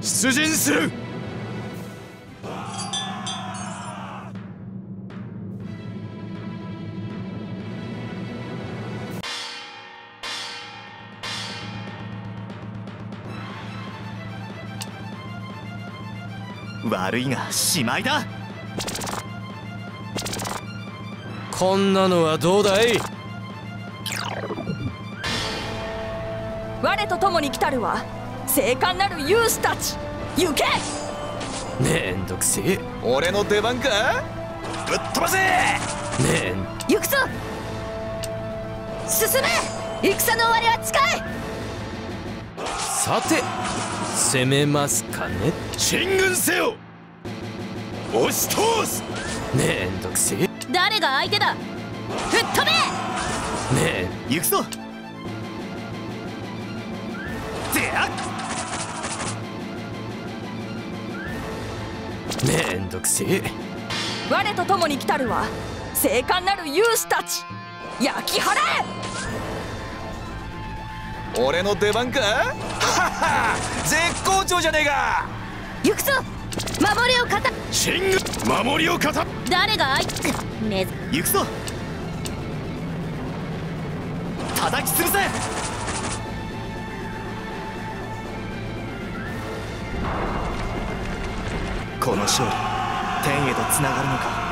出陣する。悪いがしまいだ。こんなのはどうだい。我と共に来たるは精悍なる勇士たち。行け。めんどくせえ。俺の出番か。ぶっ飛ばせ。行くぞ。進め。戦の終わりは近い。さて攻めますかね。進軍せよ。押し通す。めんどくせえ。誰が相手だ。吹っ飛べ。行くぞ。であめんどくせえ。我と共に来たるは精悍なる勇士たち。焼き払え。俺の出番か。はは絶好調じゃねえか。行くぞ。守りを固進軍。守りを固。誰が相手。行くぞ。叩き潰せ。この勝利天へとつながるのか。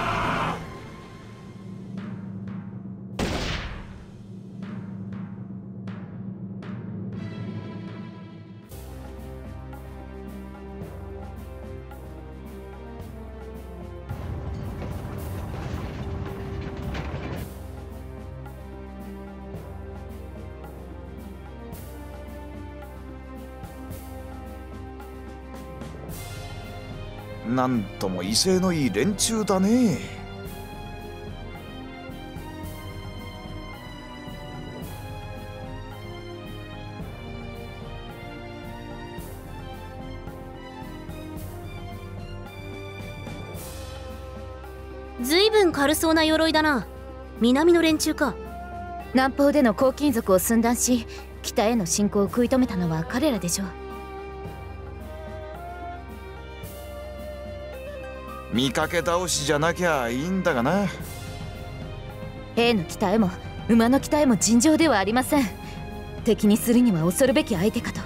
なんとも威勢のいい連中だね。ずいぶん軽そうな鎧だな。南の連中か。南方での黄金族を寸断し北への侵攻を食い止めたのは彼らでしょう。見かけ倒しじゃなきゃいいんだがな。兵の北へも馬の北へも尋常ではありません。敵にするには恐るべき相手かと。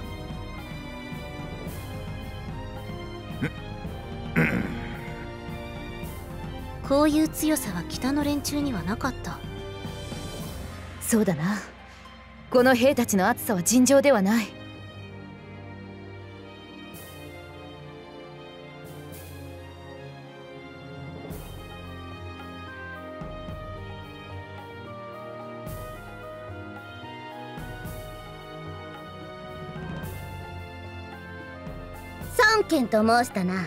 こういう強さは北の連中にはなかった。そうだな。この兵たちの熱さは尋常ではない。孫権と申したな。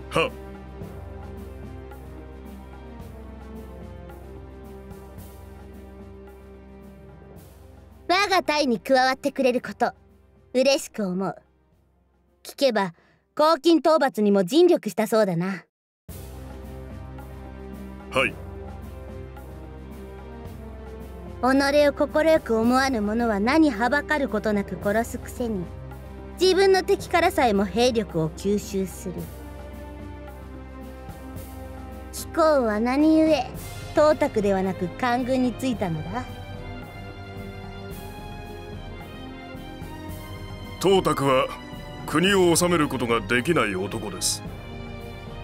はっ。我が隊に加わってくれること嬉しく思う。聞けば黄金討伐にも尽力したそうだな。はい。己を快く思わぬ者は何はばかることなく殺すくせに、自分の敵からさえも兵力を吸収する。貴公は何故董卓ではなく官軍に就いたのだ。董卓は国を治めることができない男です。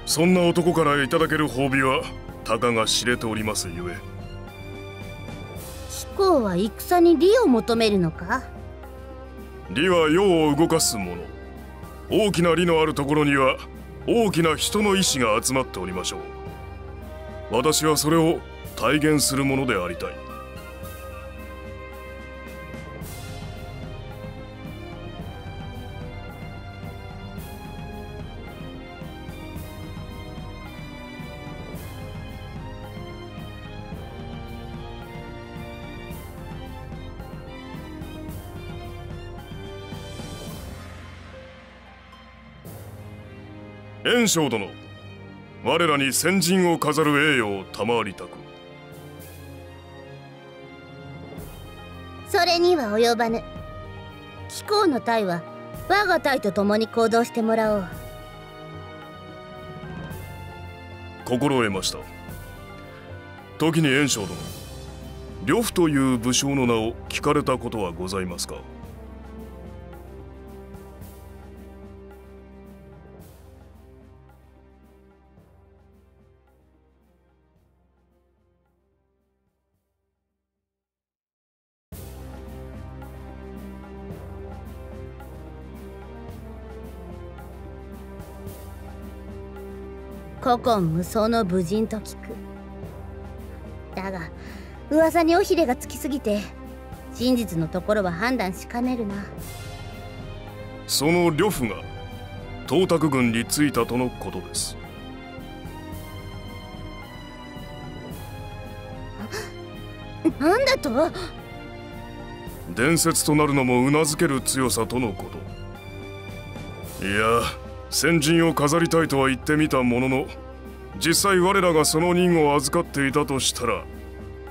そんな男からいただける褒美はたかが知れておりますゆえ。貴公は戦に利を求めるのか。利は世を動かすもの。大きな利のあるところには大きな人の意志が集まっておりましょう。私はそれを体現するものでありたい。袁紹殿、我らに先陣を飾る栄誉を賜りたく。それには及ばぬ。貴公の隊は我が隊と共に行動してもらおう。心得ました。時に袁紹殿、呂布という武将の名を聞かれたことはございますか？古今無双の武人と聞く。だが噂に尾ひれがつきすぎて真実のところは判断しかねるな。その呂布が東卓軍についたとのことです。なんだと？伝説となるのもうなずける強さとのこと。いや、先陣を飾りたいとは言ってみたものの、実際我らがその任を預かっていたとしたら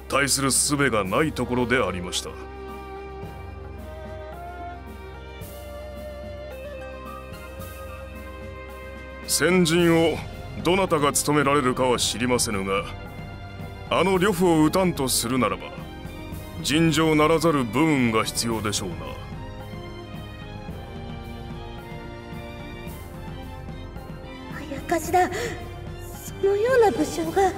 対する術がないところでありました。先陣をどなたが務められるかは知りませぬが、あの呂布を討たんとするならば尋常ならざる武運が必要でしょうな。あやかしだ。そのような武将が。